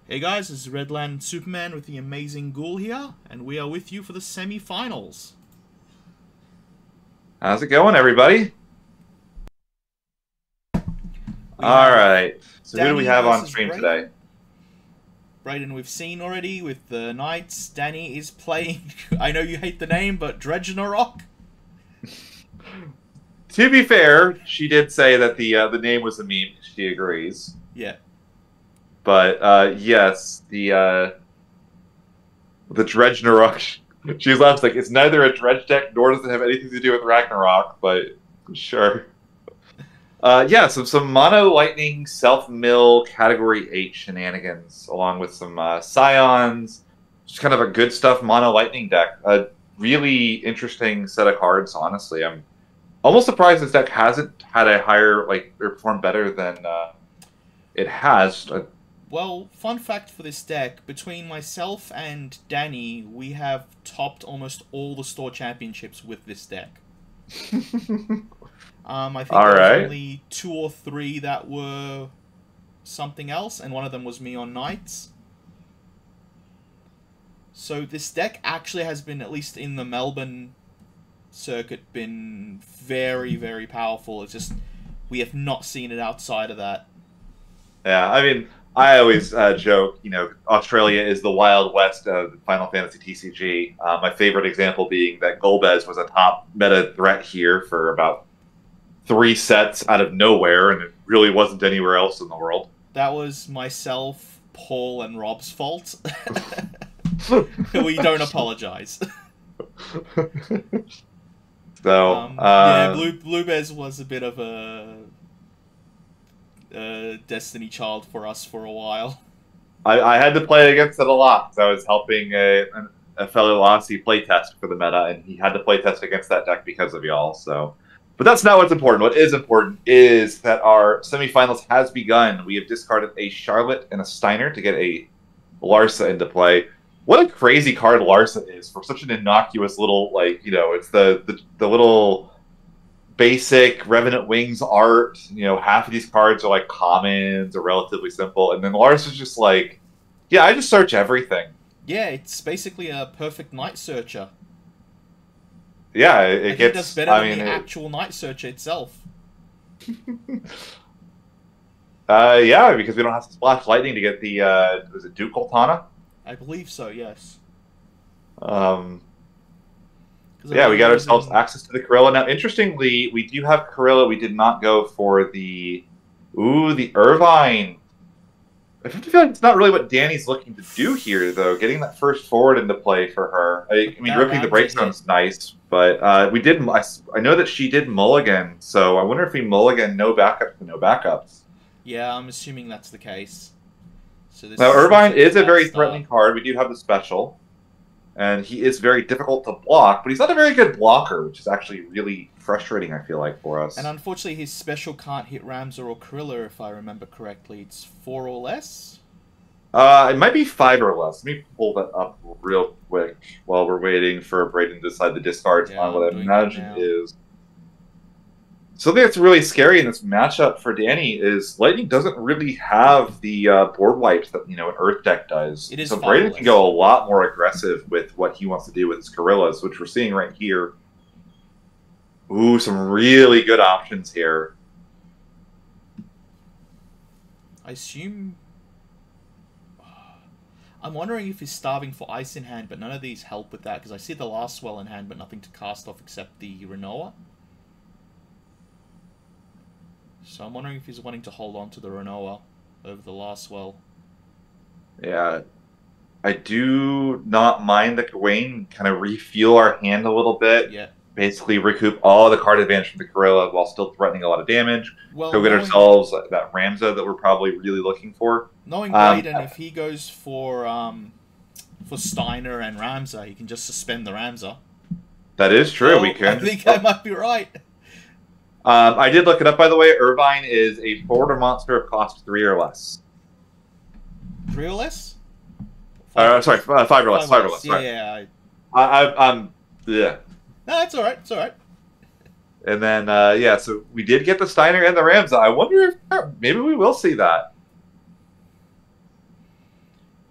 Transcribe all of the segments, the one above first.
Hey guys, this is Redland Superman with the Amazing Ghoul here, and we are with you for the semi-finals. How's it going, everybody? We All have right. So who do we Danny have on versus stream today? Brayden. Brayden we've seen already with the Knights. Danny is playing, I know you hate the name, but Dredgenarok. To be fair, she did say that the name was a meme. She agrees. Yeah. But yes, the Dredge Narok. She laughs like it's neither a Dredge deck nor does it have anything to do with Ragnarok. But sure. Yeah, so some mono lightning self mill category 8 shenanigans, along with some scions. Just kind of a good stuff mono lightning deck. A really interesting set of cards, honestly. I'm almost surprised this deck hasn't had a higher, like, or performed better than it has. Well, fun fact for this deck, between myself and Danny, we have topped almost all the store championships with this deck. I think All there was right. only 2 or 3 that were something else, and one of them was me on Knights. So this deck actually has been, at least in the Melbourne circuit, been very, very powerful. It's just, we have not seen it outside of that. Yeah, I mean, I always joke, Australia is the Wild West of Final Fantasy TCG. My favorite example being that Golbez was a top meta threat here for about 3 sets out of nowhere, and it really wasn't anywhere else in the world. That was myself, Paul, and Rob's fault. We don't apologize. So, Yeah, Blue Bears was a bit of a Destiny child for us for a while. I had to play against it a lot because I was helping a fellow Aussie playtest for the meta, and he had to playtest against that deck because of y'all. So, but that's not what's important. What is important is that our semifinals has begun. We have discarded a Charlotte and a Steiner to get a Larsa into play. What a crazy card Larsa is for such an innocuous little, like, it's the little basic Revenant Wings art. Half of these cards are like commons or relatively simple, and then Lars is just like, yeah, I just search everything. Yeah, it's basically a perfect Night Searcher. Yeah, I it think that's gets. better I than mean, the actual Night Searcher itself. yeah, because we don't have to splash lightning to get the was it Duke Tana? I believe so, yes. Um, I yeah, know we you're got ourselves using... access to the Corilla. Now, interestingly, we do have Corilla. We did not go for the Irvine. I feel like it's not really what Danny's looking to do here, though. Getting that first forward into play for her. I mean, That ripping the Ram's a breakstone's hit. nice, but we did. I know that she did mulligan, so I wonder if we mulligan no backup to no backups. Yeah, I'm assuming that's the case. So Now, this looks Irvine like a is a bad very start. threatening card. We do have the special, and he is very difficult to block, but he's not a very good blocker, which is actually really frustrating, I feel like, for And us. unfortunately, his special can't hit Ramza or Krilla, if I remember correctly. It's 4 or less? It might be 5 or less. Let me pull that up real quick while we're waiting for Braden to decide the discards Yeah, on I'm what I doing that imagine now. is. Something that's really scary in this matchup for Danny is Lightning doesn't really have the board wipes that an Earth deck does. It is So Braden can go fatherless. a lot more aggressive with what he wants to do with his Gorillas, which we're seeing right here. Ooh, some really good options here. I assume... I'm wondering if he's starving for ice in hand, but none of these help with that, because I see the last swell in hand, but nothing to cast off except the Renoa. So I'm wondering if he's wanting to hold on to the Renoa over the last swell. Yeah, I do not mind the Gawain kind of refuel our hand a little bit. Yeah. Basically, recoup all the card advantage from the Gorilla while still threatening a lot of damage. Well, Go get knowing ourselves that Ramza that we're probably really looking for. Um, Braden, if he goes for Steiner and Ramza, he can just suspend the Ramza. that is true. We So I can just. think I might be right. I did look it up, by the way. Irvine is a forwarder monster of cost 3 or less. 3 or less? 5 or Sorry, less. 5 or less. 5 or 5 or less. less. Yeah, Sorry. yeah. Yeah. No, it's alright. It's alright. And then, yeah, so we did get the Steiner and the Ramza. I wonder if maybe we will see that.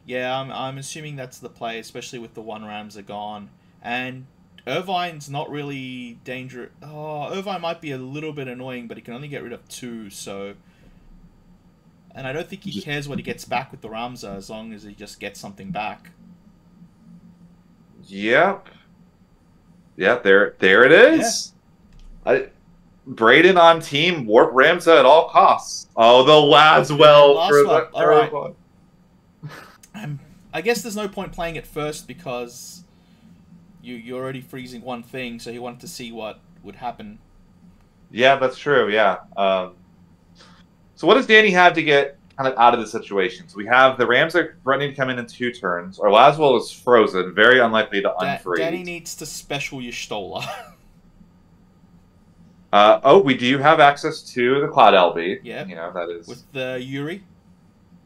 Yeah, I'm assuming that's the play, especially with the one Rams are gone. And Irvine's not really dangerous. Oh, Irvine might be a little bit annoying, but he can only get rid of 2, so... And I don't think he cares what he gets back with the Ramza, as long as he just gets something back. Yep. Yeah, there it is. Yeah. Braden on team, warp Ramza at all costs. Oh, the Laswell for the Alright. I guess there's no point playing it first because you're already freezing one thing, so he wanted to see what would happen. Yeah, that's true, yeah. So what does Danny have to get kind of out of the situation? So we have the Rams are threatening to come in 2 turns, or Laswell is frozen, very unlikely to unfreeze. Danny needs to special Y'shtola. Oh, we do have access to the Cloud LB. Yeah. You know, that is... With the Yuri.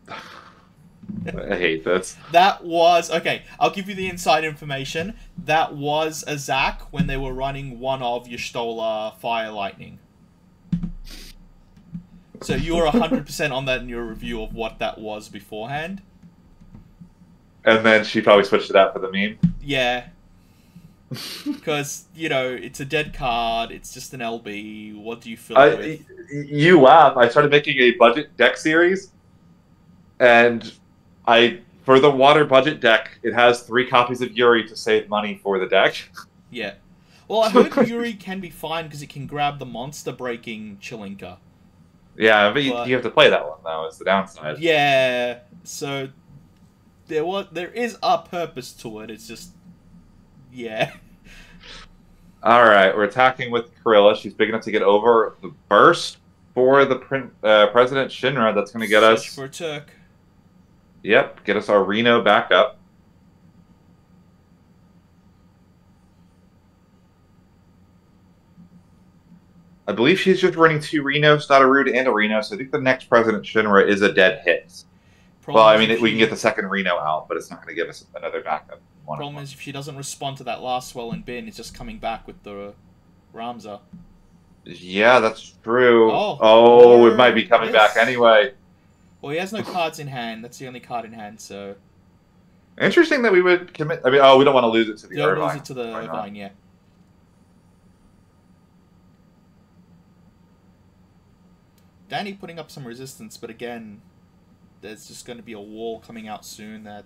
I hate this. That was... Okay, I'll give you the inside information. That was a Zac when they were running one of Y'shtola Fire Lightning. So you were 100% on that in your review of what that was beforehand. And then she probably switched it out for the meme? Yeah. Because, you know, it's a dead card, it's just an LB, what do you feel with? You laugh. I started making a budget deck series, and for the water budget deck, it has 3 copies of Yuri to save money for the deck. Yeah. Well, I heard Yuri can be fine because it can grab the monster-breaking Chilinka. Yeah, but you have to play that one, though, is the downside. Yeah, so there is a purpose to it, it's just... Yeah. Alright, we're attacking with Karilla. She's big enough to get over the burst for the President Shinra. That's going to get us... for a Turk. Yep, get us our Reno back up. I believe she's just running 2 Renos, not a Rude and a Reno, so I think the next President Shinra is a dead hit. Well, I mean, we can get the second Reno out, but it's not going to give us another backup. Problem is, if she doesn't respond to that last swell and bin, it's just coming back with the Ramza. Yeah, that's true. Oh, it might be coming back anyway. Well, he has no cards in hand. That's the only card in hand, so... Interesting that we would commit... I mean, oh, we don't want to lose it to the Irvine. Don't lose it to the Irvine, yeah. Danny putting up some resistance, but again, there's just going to be a wall coming out soon that...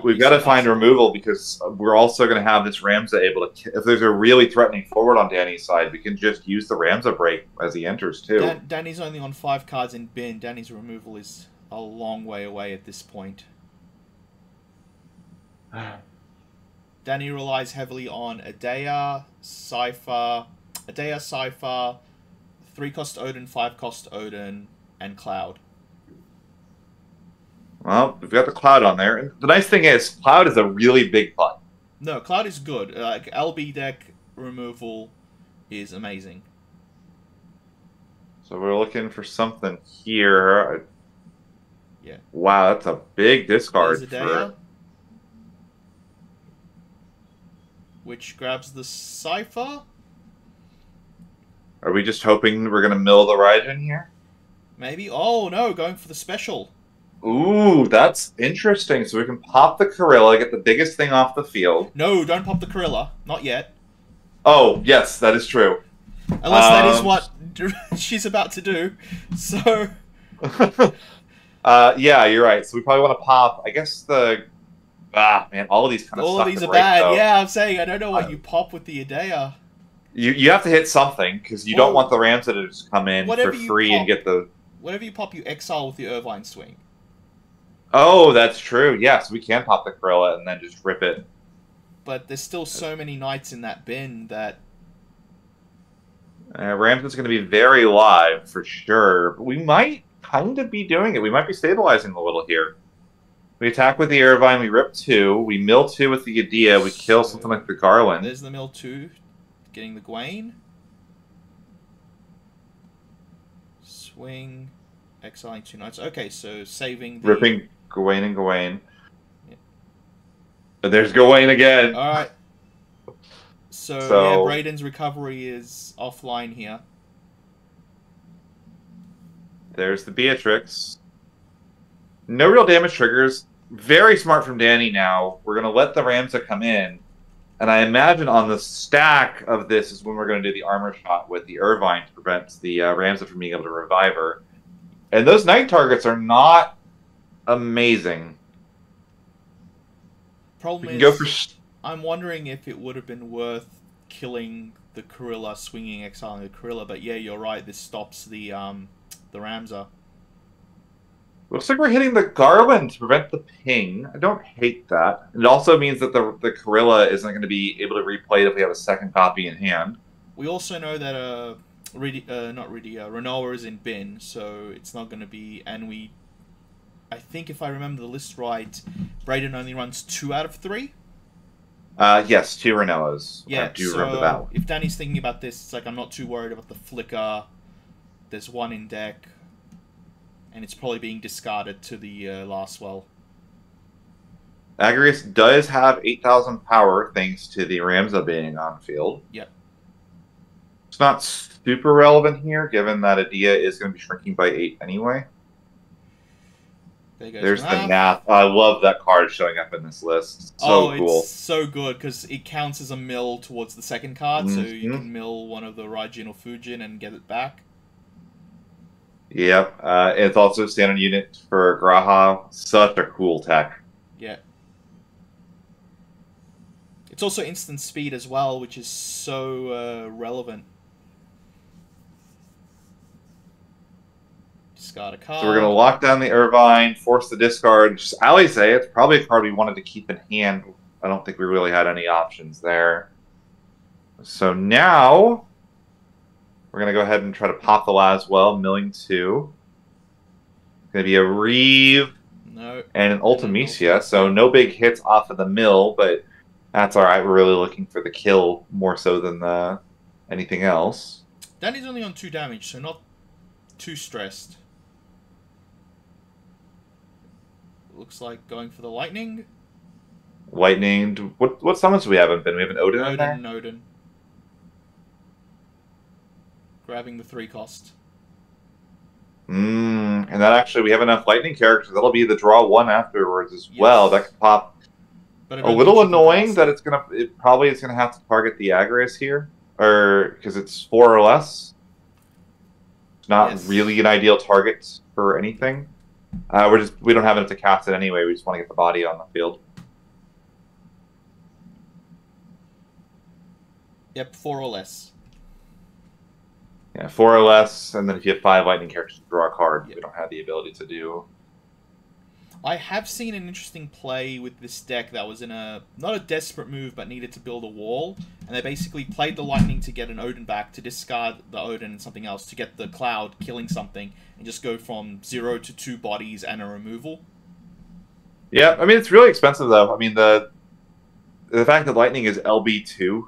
We've got to find removal because we're also going to have this Ramza able to... If there's a really threatening forward on Danny's side, we can just use the Ramza break as he enters, too. Danny's only on 5 cards in bin. Danny's removal is a long way away at this point. Danny relies heavily on Adea, Cypher, 3-cost Odin, 5-cost Odin, and Cloud. Well, we've got the Cloud on there. And the nice thing is, Cloud is a really big play. No, Cloud is good. Like, LB deck removal is amazing. So we're looking for something here. Yeah. Wow, that's a big discard. Which grabs the Cypher. Are we just hoping we're going to mill the Raijin here? Maybe. Oh, no, going for the special. Ooh, that's interesting. So we can pop the Karilla, get the biggest thing off the field. No, don't pop the Karilla. Not yet. Oh, yes, that is true. Unless that is what she's about to do. So... yeah, you're right. So we probably want to pop, I guess the... Ah, man, all of these kind of all of these are bad. Though. Yeah, I'm saying, I don't know what you pop with the Adea. You have to hit something, because you don't want the Ramza to just come in for free and get the... Whatever you pop, you exile with the Irvine swing. Oh, that's true. Yes, we can pop the Karilla and then just rip it. But there's still so many knights in that bin that... Ramza's going to be very live, for sure. But we might kind of be doing it. We might be stabilizing a little here. We attack with the Irvine, we rip 2, we mill 2 with the Adea, we kill something like the Garland. There's the mill 2, getting the Gwaine. Swing, exiling 2 knights. Okay, so saving the... Ripping Gawain and Gawain. Yeah. And there's Gawain again. Alright. So, yeah, Braden's recovery is offline here. There's the Beatrix. No real damage triggers. Very smart from Danny now. We're going to let the Ramza come in. And I imagine on the stack of this is when we're going to do the armor shot with the Irvine to prevent the Ramza from being able to revive her. And those night targets are not amazing. Problem is, go for... I'm wondering if it would have been worth killing the Gorilla, swinging, exiling the Gorilla. But yeah, you're right. This stops the Ramza. Looks like we're hitting the Garland to prevent the ping. I don't hate that. It also means that the Gorilla isn't going to be able to replay it if we have a second copy in hand. We also know that Renoa is in bin, so it's not going to be. And I think if I remember the list right, Brayden only runs 2 out of 3. Yes, 2 Renoas. Yeah, I do remember that one. If Danny's thinking about this, it's like I'm not too worried about the flicker. There's 1 in deck. And it's probably being discarded to the last well. Agrius does have 8,000 power thanks to the Ramza being on field. Yep. It's not super relevant here, given that Adia is going to be shrinking by 8 anyway. There's the Nath. I love that card showing up in this list. So cool. It's so good because it counts as a mill towards the second card, so you can mill one of the Raijin or Fujin and get it back. Yep, it's also a standard unit for Graha. Such a cool tech. Yeah. It's also instant speed as well, which is so relevant. Discard a card. So we're going to lock down the Irvine, force the discard. Just Alize, it's probably a card we wanted to keep in hand. I don't think we really had any options there. So now... we're going to go ahead and try to pop the Laswell, milling 2. It's going to be a Reeve and an Ultimecia, so no big hits off of the mill, but that's alright. We're really looking for the kill more so than anything else. Danny's only on 2 damage, so not too stressed. Looks like going for the Lightning. Lightning. What summons do we have in bin? We have an Odin in there? Odin. Grabbing the 3 cost. And that actually, we have enough lightning characters. That'll be the draw 1 afterwards as well. That could pop. But a little annoying that it probably is gonna have to target the Agrius here, or because it's 4 or less. It's not really an ideal target for anything. We don't have enough to cast it anyway. We just want to get the body on the field. Yep, 4 or less. Yeah, 4 or less, and then if you have 5 lightning characters to draw a card, we don't have the ability to do. I have seen an interesting play with this deck that was in not a desperate move, but needed to build a wall, and they basically played the Lightning to get an Odin back, to discard the Odin and something else, to get the Cloud killing something, and just go from 0 to 2 bodies and a removal. Yeah, I mean, it's really expensive, though. I mean, the fact that Lightning is LB2,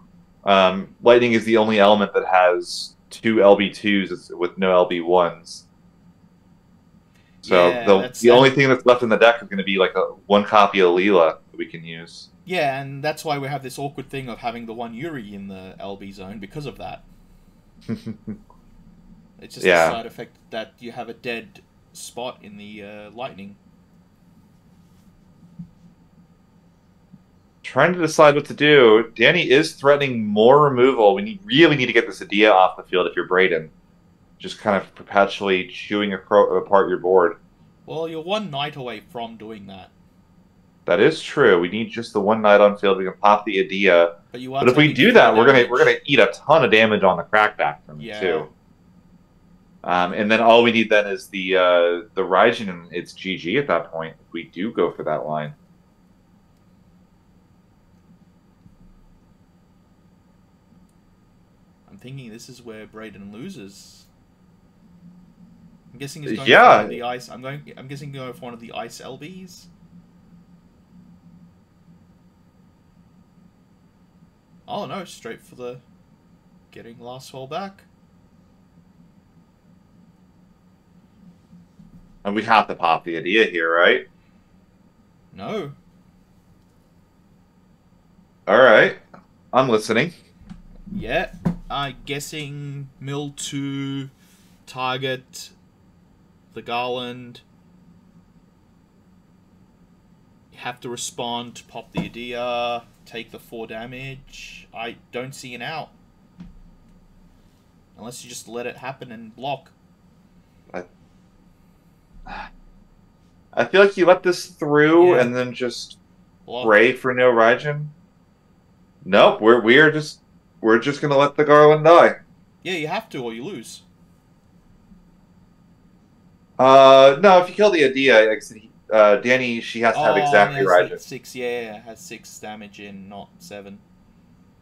Lightning is the only element that has 2 LB2s with no LB1s. So the only thing that's left in the deck is going to be like 1 copy of Leela that we can use. Yeah, and that's why we have this awkward thing of having the 1 Yuri in the LB zone because of that. It's just a side effect that you have a dead spot in the Lightning. Trying to decide what to do. Danny is threatening more removal. We really need to get this Adia off the field if you're Brayden. Just kind of perpetually chewing apart your board. Well, you're 1 night away from doing that. That is true. We need just the 1 night on field. We can pop the Adia. But if we do that, we're gonna eat a ton of damage on the crackback from it too. And then all we need then is the Raijin, and it's GG at that point if we do go for that line. I'm thinking this is where Brayden loses. I'm guessing he's going for one of the ice. I'm guessing going for one of the ice LBs. Oh no, straight for the getting last roll back. And we have to pop the Adia here, right? No. Alright. I'm listening. Yeah. I'm guessing mill 2, target the Garland. have to respond, pop the idea, take the 4 damage. I don't see an out. Unless you just let it happen and block. I feel like you let this through Yeah. and then just Block. pray for no Raijin. Nope, we're just gonna let the Garland die. Yeah, you have to or you lose. No, if you kill the Adia, like I said, Danny, she has to have exactly Raijin. 6, yeah, has 6 damage in, not 7.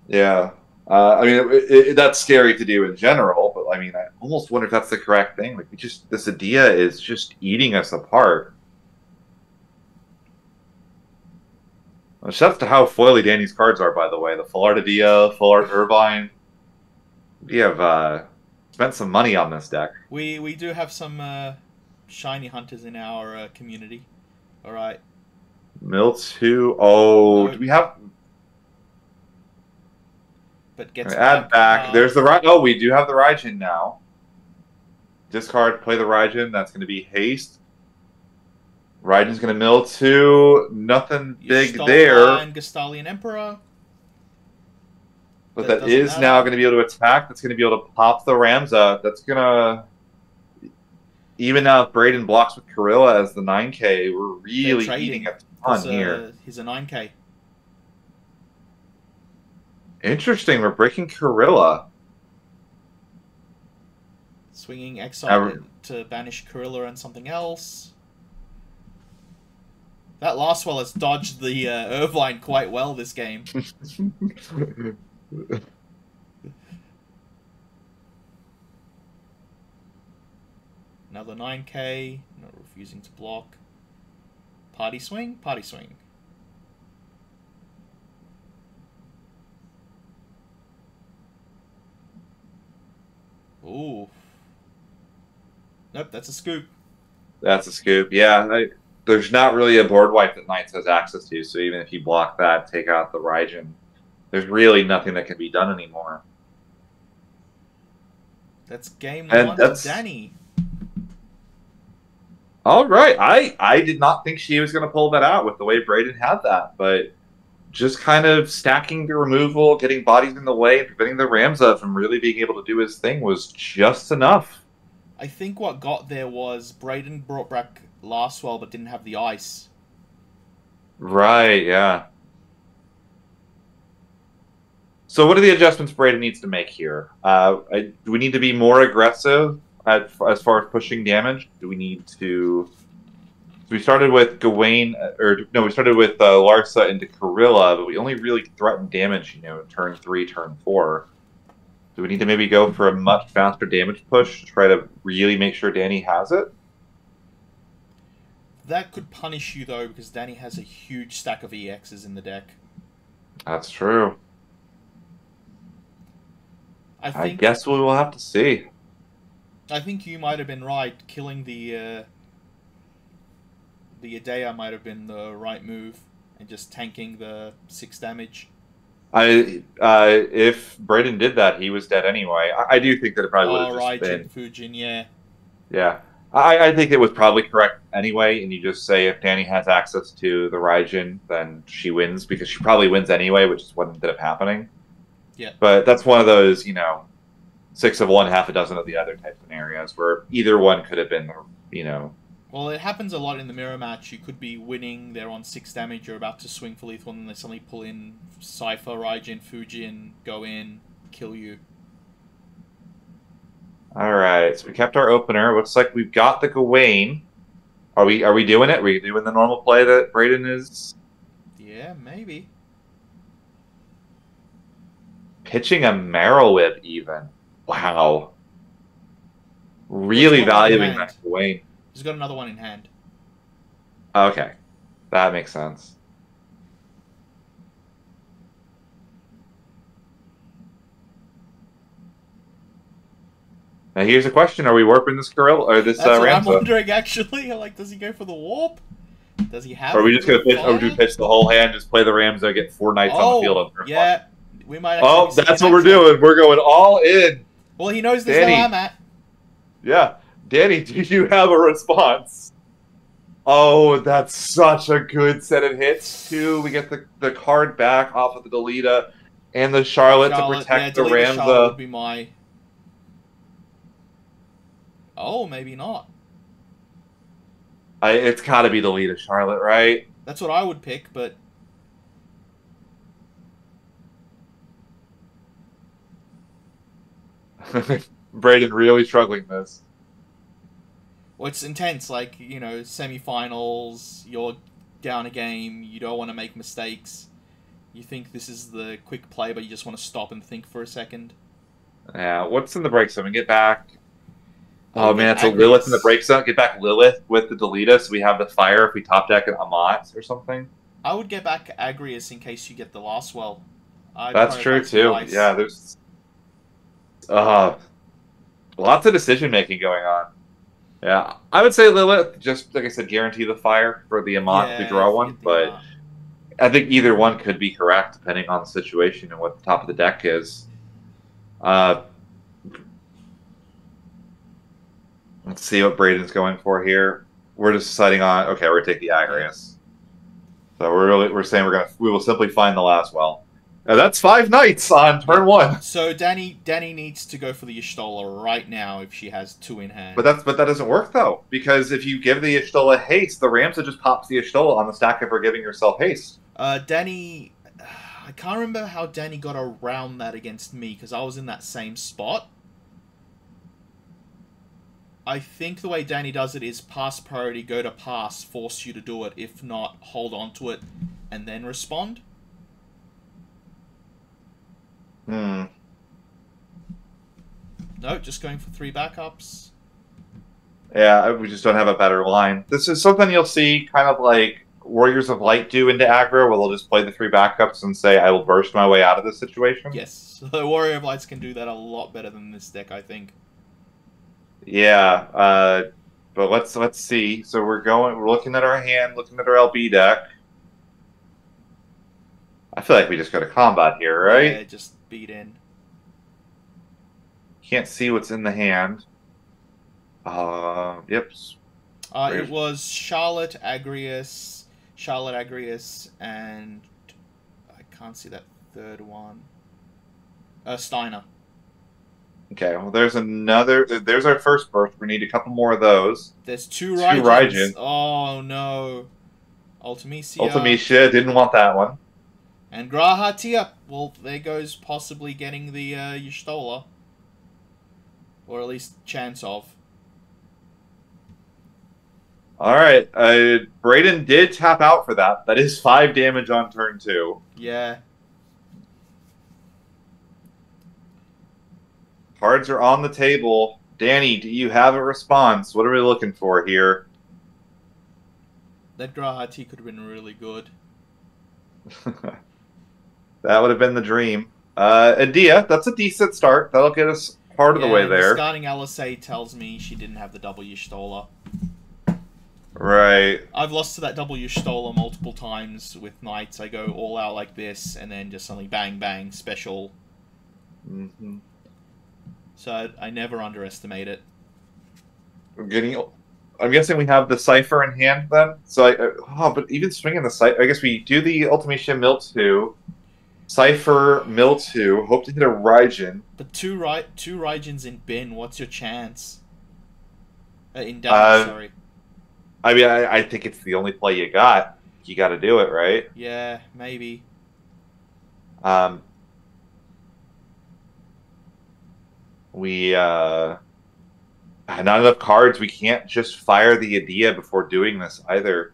Yeah. I mean, that's scary to do in general, but I mean, I almost wonder if that's the correct thing. Like, this Adia is just eating us apart. Shouts to how foily Danny's cards are, by the way. The Full Art Adia, Full Art Irvine. We have spent some money on this deck. We do have some shiny hunters in our community. All right. Mill2. Oh, No. do we have... But gets add back. There's the Raijin. Oh, we do have the Raijin now. Discard, play the Raijin. That's going to be haste. Raijin's going to mill 2. Nothing big there. And Gastalian Emperor. But that is matter. now going to be able to attack. That's going to be able to pop the Ramza. That's going to... Even now, if Braden blocks with Karilla as the 9K, we're really eating a ton here. He's a 9K. Interesting. We're breaking Karilla. Swinging Exile to banish Karilla and something else. That last one has dodged the Irvine quite well this game. Another 9K. Not refusing to block. Party swing? Party swing. Ooh. Nope, that's a scoop. That's a scoop. Yeah, there's not really a board wipe that Knights has access to, so even if you block that, take out the Raijin, there's really nothing that can be done anymore. That's game 1 to Danny. All right. I did not think she was going to pull that out with the way Braden had that, but just kind of stacking the removal, getting bodies in the way, and preventing the Ramza from really being able to do his thing was just enough. I think what got there was Braden brought back Lastwell but didn't have the ice. Right, yeah. So what are the adjustments Braden needs to make here? Do we need to be more aggressive as far as pushing damage? Do we need to... We started with Gawain, we started with Larsa into Karilla, but we only really threatened damage, turn 3, turn 4. Do we need to maybe go for a much faster damage push to try to really make sure Danny has it? That could punish you, though, because Danny has a huge stack of EXs in the deck. That's true. I guess we will have to see. I think you might have been right. Killing the Adea might have been the right move, and just tanking the 6 damage. If Braden did that, he was dead anyway. I do think that it probably would have just been... Fujin, yeah. Yeah. I think it was probably correct anyway, and you just say if Danny has access to the Raijin, then she wins, because she probably wins anyway, which is what ended up happening. Yeah. But that's one of those, 6 of one, half a dozen of the other type scenarios where either one could have been, Well, it happens a lot in the mirror match. You could be winning, they're on 6 damage, you're about to swing for lethal, and they suddenly pull in Cypher, Raijin, Fujin, go in, kill you. Alright, so we kept our opener. Looks like we've got the Gawain. Are we doing it? Are we doing the normal play that Braden is? Yeah, maybe. Pitching a Marrow Whip, even. Wow. Really valuing that Gawain. He's got another one in hand. Okay. That makes sense. Now here's a question: are we warping this Karilla or this That's what Ramza? I'm wondering, actually. Like, does he go for the warp? Does he have? Or are we just gonna pitch? Or do we pitch the whole hand? Just play the Ramza, get 4 Knights on the field on turn 1? We might. Oh, that's what we're doing. We're going all in. Well, he knows there's no I'm at. Yeah, Danny, do you have a response? Oh, that's such a good set of hits, too. We get the card back off of the Delita and the Charlotte to Yeah, protect the delete Charlotte would Ramza. be my... Oh, maybe not. It's got to be Delita Charlotte, right? That's what I would pick, but... Braden really struggling this. Well, it's intense, like, you know, semi-finals, you're down a game, you don't want to make mistakes. You think this is the quick play, but you just want to stop and think for a second. Yeah, what's in the break zone? We get back... I Oh would man, get it's a Agrius. Lilith in the break zone. Get back Lilith with the Delita, so we have the fire if we top deck an Amat or something. I would get back Agrius in case you get the last well. I'd That's true prioritize too. Weiss. Yeah, there's lots of decision making going on. Yeah, I would say Lilith, just like I said, guarantee the fire for the Amat if we draw if you one, get the but Amat. I think either one could be correct depending on the situation and what the top of the deck is. Let's see what Braden's going for here. We're just deciding on okay, we're gonna take the Agrius. So we're saying we will simply find the last well. Now that's 5 knights on turn 1. So Danny needs to go for the Y'shtola right now if she has 2 in hand. But that doesn't work though, because if you give the Y'shtola haste, the Ramza just pops the Y'shtola on the stack of her giving yourself haste. Danny, I can't remember how Danny got around that against me because I was in that same spot. I think the way Danny does it is pass priority, go to pass, force you to do it. If not, hold on to it and then respond. No, just going for 3 backups. Yeah, we just don't have a better line. This is something you'll see kind of like Warriors of Light do into aggro, where they'll just play the 3 backups and say, I will burst my way out of this situation. Yes, so Warrior of Lights can do that a lot better than this deck, I think. Yeah, but let's see. So we're looking at our hand, looking at our LB deck. I feel like we just go to combat here, right? Yeah, just beat in. Can't see what's in the hand. Yep. It was Charlotte Agrius, and I can't see that third one. Steiner. Okay, well, there's our first burst. We need a couple more of those. There's 2 Raijins. Raijins. Oh, no. Ultimecia, didn't want that one. And Grahatia. Well, there goes possibly getting the Y'shtola. Or at least chance of. Alright, Braden did tap out for that. That is 5 damage on turn 2. Yeah. Cards are on the table. Danny, do you have a response? What are we looking for here? That Grahati could have been really good. That would have been the dream. Adia, that's a decent start. That'll get us part of the way there. Discarding LSA tells me she didn't have the double Y'shtola. Right. I've lost to that double Y'shtola multiple times with Knights. I go all out like this, and then just suddenly bang, bang, special. Mm-hmm. So I never underestimate it. I'm guessing we have the Cypher in hand then? So, but even swinging the Cypher, I guess we do the Ultimecia Mill 2, Cypher Mill 2, hope to hit a Raijin. But two Raijins in bin, what's your chance? In damage, sorry. I mean, I think it's the only play you got. You got to do it, right? Yeah, maybe. Not enough cards. We can't just fire the Adia before doing this either.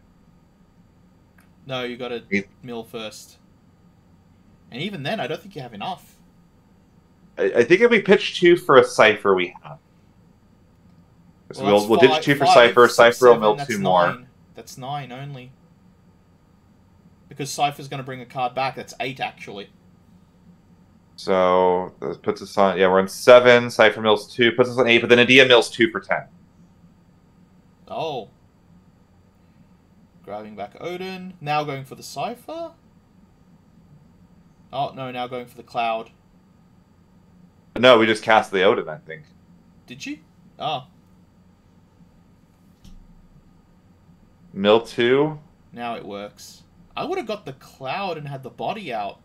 No, you got to mill first. And even then, I don't think you have enough. I think if we pitch 2 for a Cypher, we have. So we'll ditch 2 for Cypher. Cypher will mill 2 more. That's 9 only. Because Cypher's going to bring a card back. That's 8, actually. So that puts us on. Yeah, we're on 7. Cypher mills 2, puts us on 8. But then Adia mills 2 for 10. Oh. Grabbing back Odin. Now going for the Cypher. Oh no! Now going for the Cloud. No, we just cast the Odin, I think. Did you? Oh. Mill 2. Now it works. I would have got the cloud and had the body out.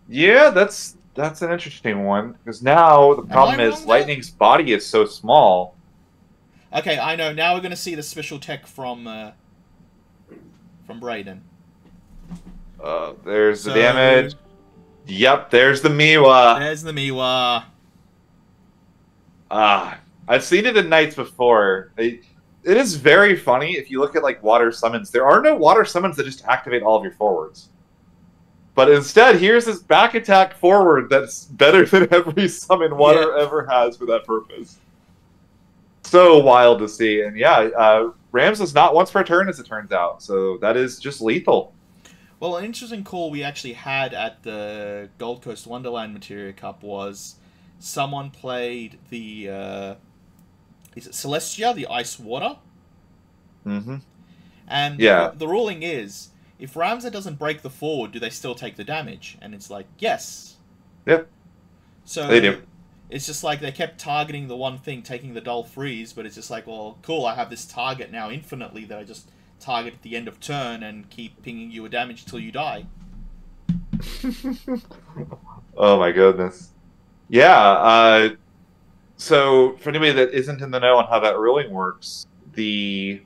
Yeah, that's an interesting one. Because now the problem is wrong there? Lightning's body is so small. Okay, I know. Now we're going to see the special tech from Brayden. There's the damage. Yep, there's the Miwa. There's the Miwa. I've seen it in Knights before. It is very funny if you look at like water summons. There are no water summons that just activate all of your forwards. But instead, here's this back attack forward that's better than every summon water ever has for that purpose. So wild to see. And yeah, Rams is not once per turn, as it turns out. So that is just lethal. Well, an interesting call we actually had at the Gold Coast Wonderland Materia Cup was someone played the, is it Celestia, the Ice Water? Mm-hmm. And the ruling is, if Ramza doesn't break the forward, do they still take the damage? And it's like, yes. Yep. So they do. It's just like they kept targeting the one thing, taking the dull freeze, but it's just like, well, cool, I have this target now infinitely that I just target at the end of turn and keep pinging you a damage till you die. Oh my goodness. Yeah, so for anybody that isn't in the know on how that ruling works, the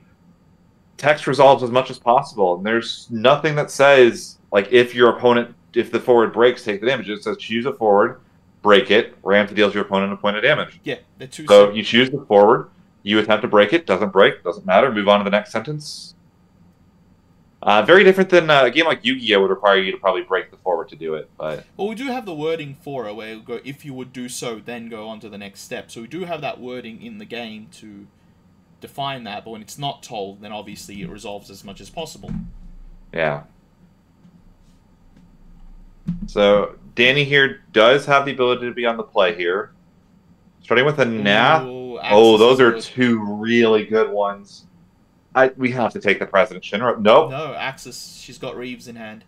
text resolves as much as possible, and there's nothing that says, like, if the forward breaks, take the damage. It says choose a forward, break it, Ramza deals your opponent a point of damage. Yeah, they're too So you choose the forward, you attempt to break it, doesn't break, doesn't matter, move on to the next sentence. Very different than a game like Yu-Gi-Oh! Would require you to probably break the forward to do it. But well, we do have the wording for it, where we go, if you would do so, then go on to the next step. So we do have that wording in the game to define that, but when it's not told, then obviously it resolves as much as possible. Yeah. So Danny here does have the ability to be on the play here. Starting with a Nath. Oh, those are two really good ones. We have to take the President Shinra. Nope. No, Axis. She's got Reeves in hand.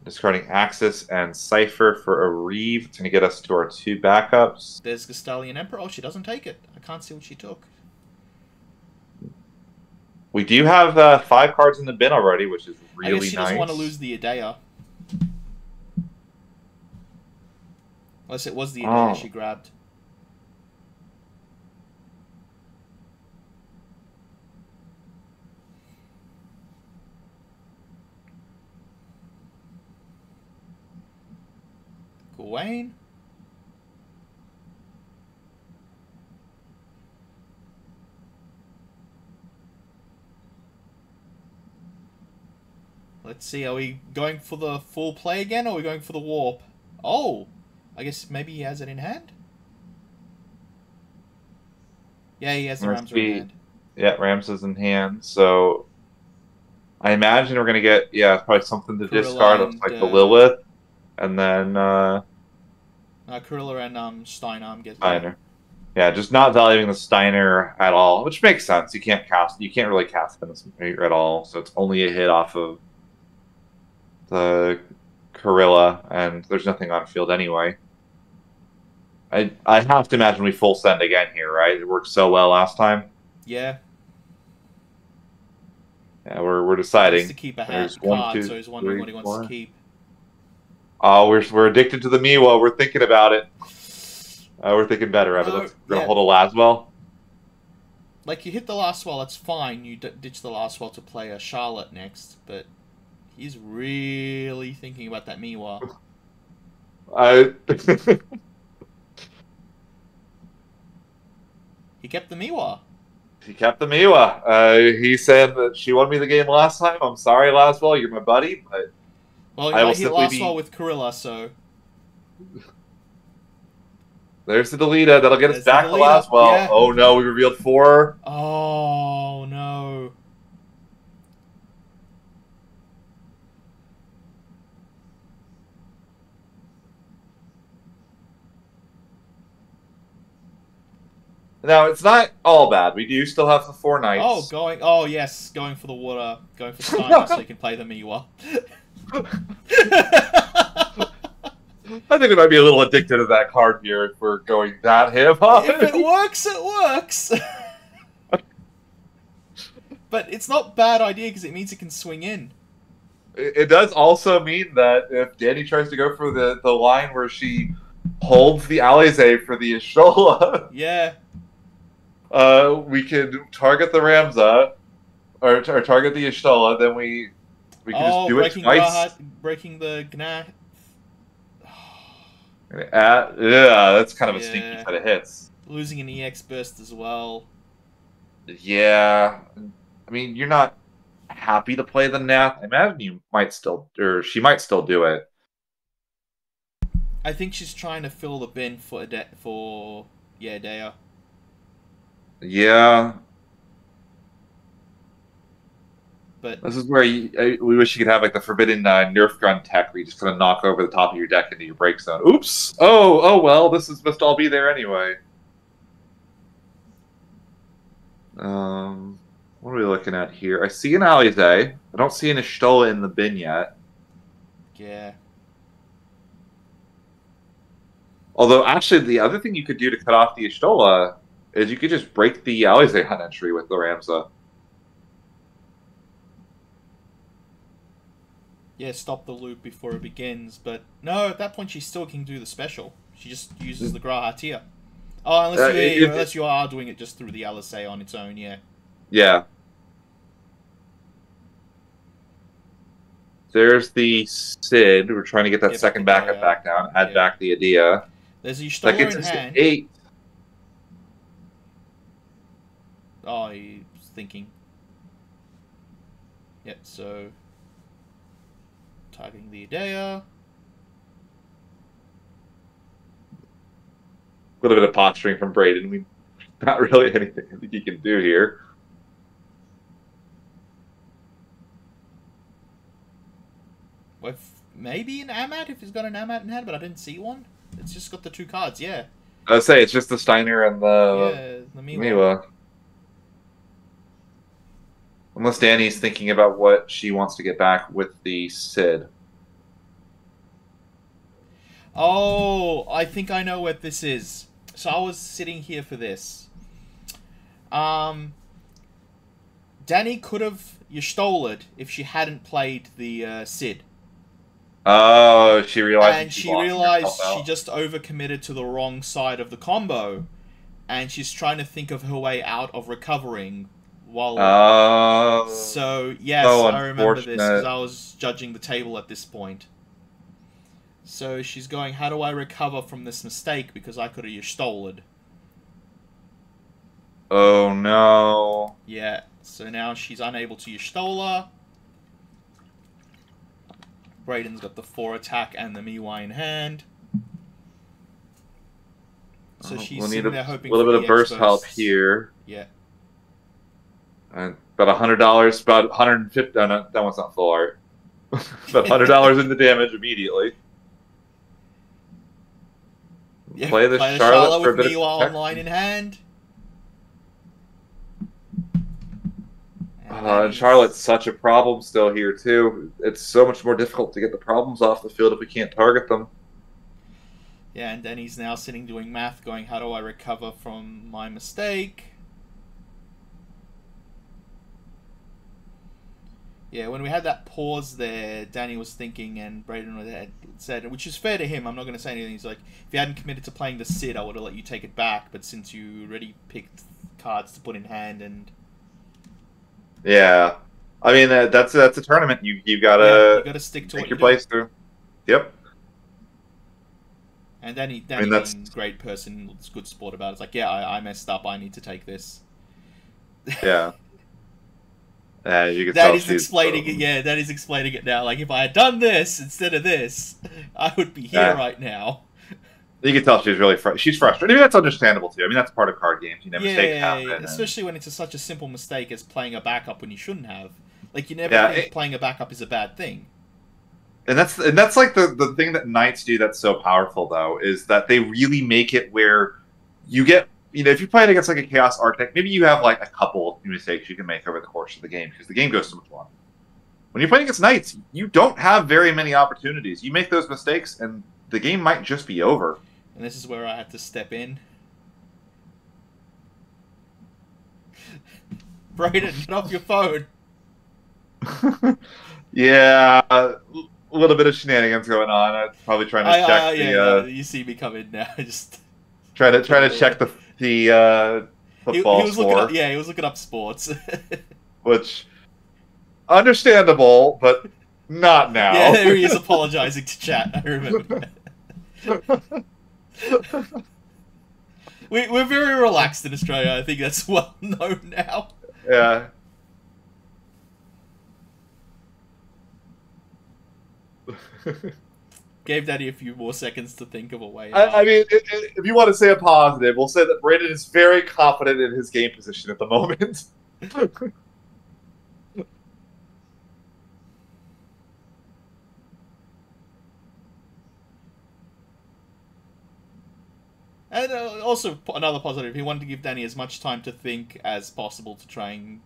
Discarding Axis and Cypher for a Reeve. It's going to get us to our two backups. There's Gastalian Emperor. Oh, she doesn't take it. I can't see what she took. We do have 5 cards in the bin already, which is really nice. I guess she doesn't want to lose the Idea. Unless it was the Idea she grabbed. Wayne. Let's see, are we going for the full play again, or are we going for the warp? Oh! I guess maybe he has it in hand? Yeah, he has the Ramza in hand. Yeah, Ramza's in hand, so I imagine we're going to get, probably something to discard. Looks like the Lilith. And then Kurilla and Steiner get Steiner. Yeah, just not valuing the Steiner at all, which makes sense. You can't really cast them at all, so it's only a hit off of the Kurilla, and there's nothing on field anyway. I have to imagine we full send again here, right? It worked so well last time. Yeah. Yeah, we're deciding. He has to keep a hand card, so he's wondering what he wants to keep. Oh, we're addicted to the Miwa. We're thinking about it. We're thinking better of it. We're going to hold a Laswell. Like, you hit the Laswell, that's fine. You ditch the Laswell to play a Charlotte next, but he's really thinking about that Miwa. He kept the Miwa. He kept the Miwa. He said that she won me the game last time. I'm sorry, Laswell. You're my buddy, but... Well, I hit Laswell with Kurilla, so... There's the Delita. That'll get us back to Laswell. Yeah. Oh, no. We revealed 4. Oh, no. Now, it's not all bad. We do still have the 4 Knights. Oh, yes. Going for the water. Going for Steiner so you can play the Miwa. I think we might be a little addicted to that card here if we're going that ham on. If it works, it works. But it's not a bad idea because it means it can swing in. It does also mean that if Danny tries to go for the line where she holds the Alize for the Ashola, yeah, we can target the Ramza, or target the Ashola, then we can just do it twice. Breaking the Gnath. Yeah, that's kind of a sneaky set of hits. Losing an EX burst as well. Yeah, I mean, you're not happy to play the Nath. I imagine you might still, or she might still do it. I think she's trying to fill the bin for Dea. Yeah. But this is where we wish you could have like the forbidden Nerf gun tech where you just kind of knock over the top of your deck into your break zone. Oops! Oh well, this must all be there anyway. What are we looking at here? I see an Alize. I don't see an Ashtola in the bin yet. Yeah. Although, actually, the other thing you could do to cut off the Ashtola is you could just break the Alize hunt entry with the Ramza. Yeah, stop the loop before it begins. But no, at that point she still can do the special. She just uses the Grahatia. Oh, unless you are doing it just through the Alize on its own, yeah. Yeah. There's the Sid. We're trying to get that second backup back down. Add back the Adia. There's the Ishtola in hand. 8. Oh, he's thinking. Yep, so... targeting the Adia. A little bit of posturing from Braden. Not really anything I think he can do here. With maybe an Amat if he's got an Amat in hand, but I didn't see one. It's just got the 2 cards, yeah. I would say it's just the Steiner and the Miwa. Unless Danny's thinking about what she wants to get back with the Sid. Oh, I think I know what this is. So I was sitting here for this. Danny could have Y'shtola it if she hadn't played the Sid. Oh, she realized. And she realized she just overcommitted to the wrong side of the combo, and she's trying to think of her way out of recovering. While so yes, I remember this because I was judging the table at this point. So she's going, how do I recover from this mistake because I could have Y'shtola it. Oh no. Yeah, so now she's unable to Y'shtola. Braden's got the 4 attack and the Miwa in hand. So she's sitting there hoping for a little bit of burst help here. Yeah. And about $100, about $150. No, that one's not full art. About $100 into damage immediately. Yeah, play the Charlotte for a bit of online in hand. And Charlotte's such a problem still here, too. It's so much more difficult to get the problems off the field if we can't target them. Yeah, and then he's now sitting doing math, going, how do I recover from my mistake? Yeah, when we had that pause there, Danny was thinking, and Braden had said, which is fair to him, I'm not going to say anything, he's like, if you hadn't committed to playing the Sid, I would have let you take it back, but since you already picked cards to put in hand and... Yeah, I mean that's a tournament. You gotta stick to what your you're plays through. Yep. And Danny being a great person, it's good sport about it. It's like, yeah, I messed up. I need to take this. Yeah. You can that is explaining it. Yeah, that is explaining it now. Like if I had done this instead of this, I would be here right now. You can tell she's really she's frustrated. I mean, that's understandable too. I mean, that's part of card games. You know, mistakes happen. Yeah. Especially when it's such a simple mistake as playing a backup when you shouldn't have. Like you never think playing a backup is a bad thing. And that's like the thing that Knights do that's so powerful though is that they really make it where you get if you're playing against like a Chaos Architect, maybe you have like a couple mistakes you can make over the course of the game because the game goes so much longer. When you're playing against Knights, you don't have very many opportunities. You make those mistakes and the game might just be over. And this is where I had to step in. Brayden, get off your phone. Yeah, a little bit of shenanigans going on. I'm probably trying to check yeah, you see me come in now. Just try to check the football he was score. looking up, he was looking up sports. Which understandable, but not now. Yeah, there he is apologizing to chat. I remember. We're very relaxed in Australia. I think that's well known now. Yeah. Gave Daddy a few more seconds to think of a way. I mean, if you want to say a positive, we'll say that Brandon is very confident in his game position at the moment. And also another positive, he wanted to give Danny as much time to think as possible to try and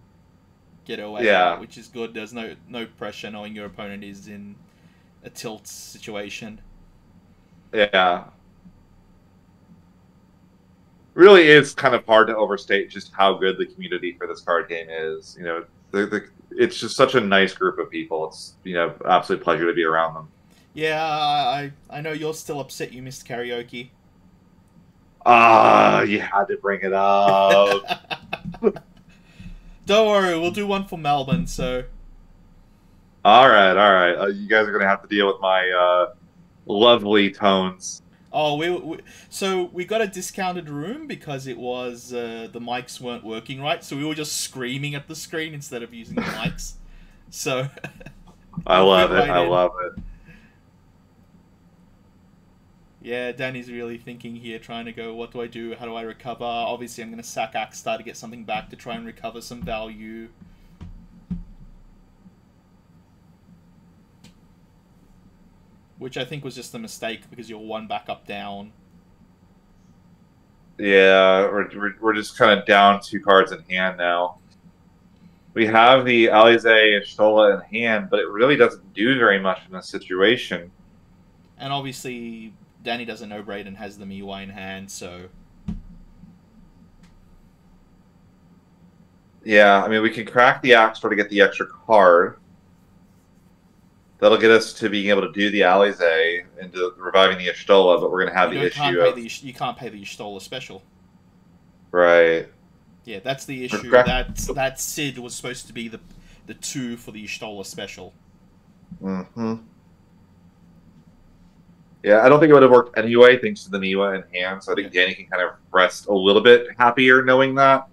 get away. Yeah. Which is good. There's no pressure knowing your opponent is in a tilt situation. Yeah. Really is kind of hard to overstate just how good the community for this card game is. You know, it's just such a nice group of people. It's, you know, absolute pleasure to be around them. Yeah, I know you're still upset you missed karaoke. You had to bring it up. Don't worry, we'll do one for Melbourne, so... All right. You guys are going to have to deal with my lovely tones. Oh, so we got a discounted room because it was the mics weren't working right, so we were just screaming at the screen instead of using the mics. So I love it. I love it. Yeah, Danny's really thinking here, trying to go, what do I do? How do I recover? Obviously, I'm going to sack Axstar to get something back to try and recover some value. Which I think was just a mistake because you're one backup down. Yeah, we're just kind of down 2 cards in hand now. We have the Alize Stola in hand, but it really doesn't do very much in this situation. And obviously, Danny doesn't know Brayden has the Miwa in hand, so... Yeah, I mean, we can crack the Axtor to get the extra card. That'll get us to being able to do the Alize and to reviving the Y'shtola, but we're going to have the issue of... You can't pay the Y'shtola special. Right. Yeah, that's the issue. That Sid was supposed to be the 2 for the Y'shtola special. Mm-hmm. Yeah, I don't think it would have worked anyway, thanks to the Miwa in hand, so I think Danny can kind of rest a little bit happier knowing that.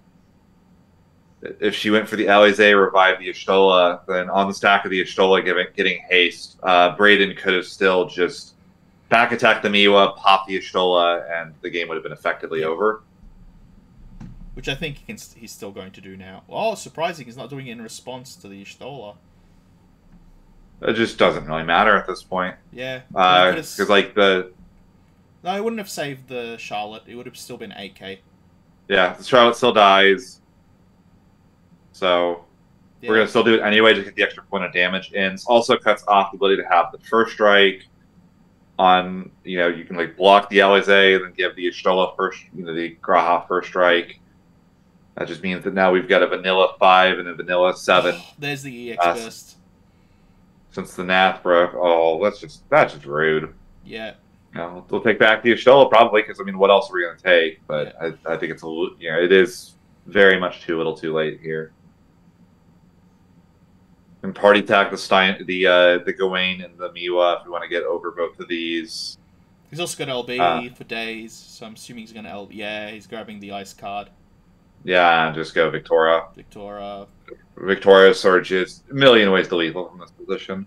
If she went for the Alize, revive the Y'shtola, then on the stack of the Y'shtola getting haste, Brayden could have still just back attacked the Miwa, pop the Y'shtola, and the game would have been effectively over. Which I think he's still going to do now. Oh, surprising, he's not doing it in response to the Y'shtola. It just doesn't really matter at this point. Yeah. Because, like, the... No, it wouldn't have saved the Charlotte. It would have still been 8k. Yeah, the Charlotte still dies. So, we're going to still do it anyway to get the extra point of damage in. It also cuts off the ability to have the first strike on, you know, you can, like, block the Alize and then give the Y'shtola first, you know, the Graha first strike. That just means that now we've got a vanilla 5 and a vanilla 7. There's the EX burst. Since the Nath broke, that's just rude. Yeah. You know, we'll take back the Y'shtola probably because I mean, what else are we going to take? But yeah. I think it's it is very much too little, too late here. And party attack the Gawain and the Miwa if we want to get over both of these. He's also got LB for days, so I'm assuming he's going to LB. Yeah, he's grabbing the ice card. Yeah, just go Victoria. Victoria Surge is a million ways to lethal from this position.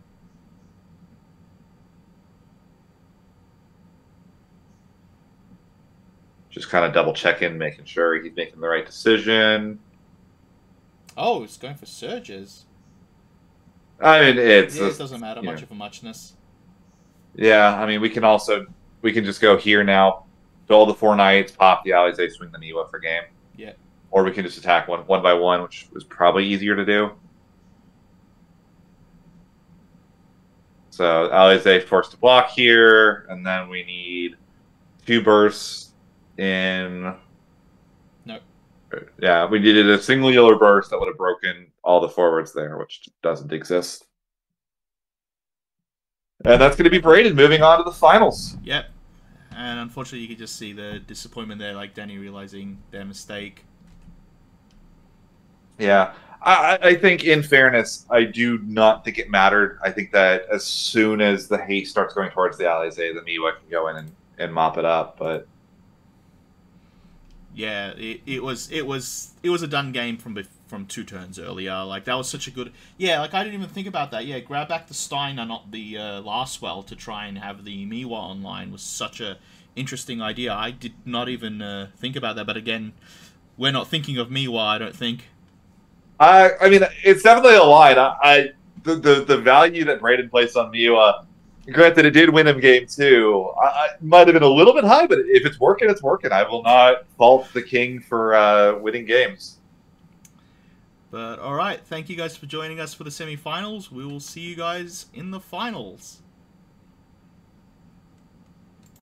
Just kind of double checking, making sure he's making the right decision. Oh, he's going for Surges. I mean, it doesn't matter much of a muchness. Yeah, I mean, we can just go here now, build the 4 knights, pop the Alize, swing the Miwa for game. Yeah. Or we can just attack one by one, which is probably easier to do. So Alize forced to block here, and then we need 2 bursts in. No. Yeah, we needed a single yellow burst that would have broken all the forwards there, which doesn't exist. And that's going to be Braden moving on to the finals. Yep. And unfortunately, you could just see the disappointment there, like Danny realizing their mistake. Yeah. I think, in fairness, I do not think it mattered. I think that as soon as the haste starts going towards the Alize, the Miwa can go in and mop it up. But yeah, it was a done game from 2 turns earlier. Like, that was such a good... Yeah, like, I didn't even think about that. Yeah, grab back the Steiner, not the last well, to try and have the Miwa online was such a interesting idea. I did not even think about that, but again, we're not thinking of Miwa, I don't think. I mean, it's definitely a line. The value that Braden placed on Miwa, granted, it did win him game 2. Might have been a little bit high, but if it's working, it's working. I will not fault the king for winning games. But alright, thank you guys for joining us for the semi-finals. We will see you guys in the finals.